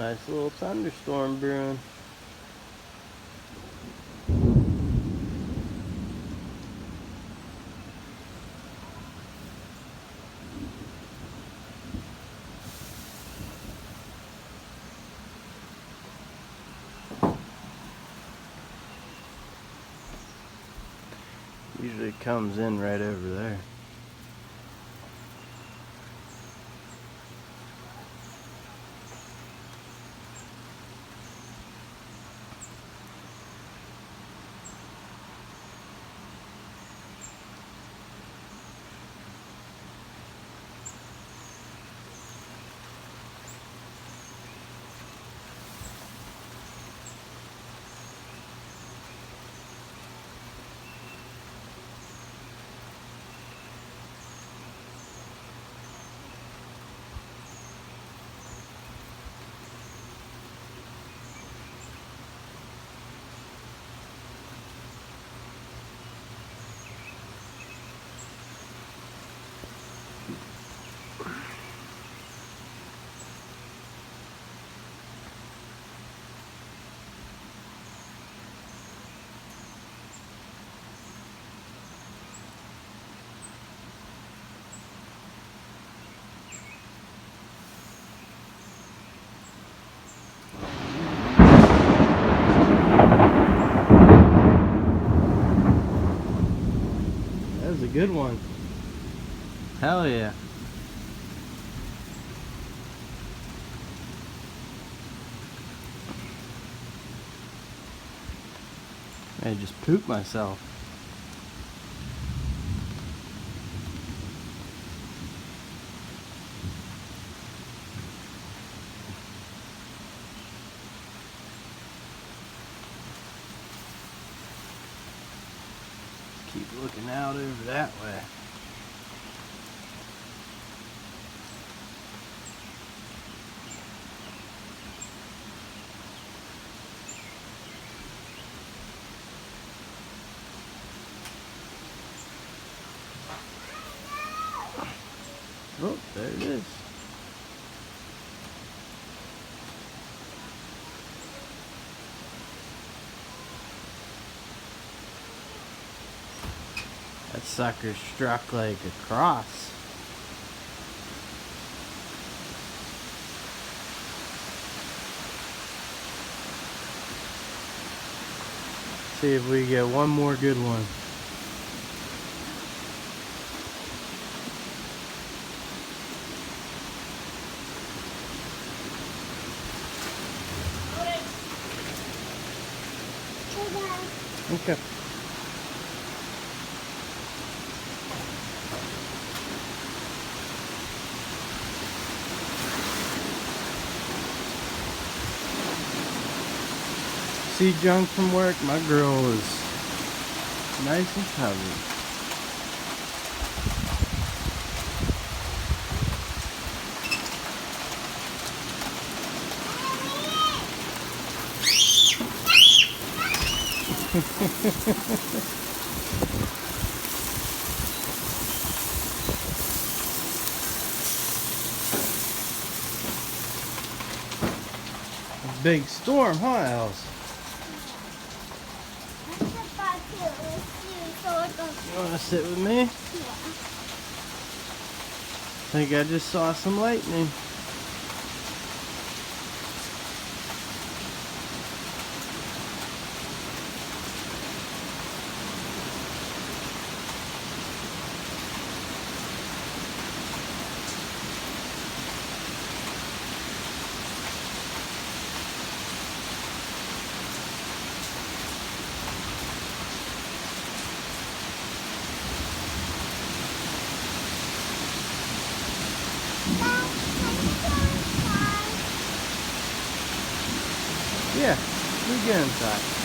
Nice little thunderstorm brewing. Usually comes in right over there. That was a good one. Hell yeah. I just pooped myself. Keep looking out over that way. Oh, there it is. That sucker struck like a cross. See if we get one more good one. Okay. See junk from work? My girl is nice and covered. Big storm, huh, Alice? You wanna sit with me? Yeah. I think I just saw some lightning. Yeah, we get inside.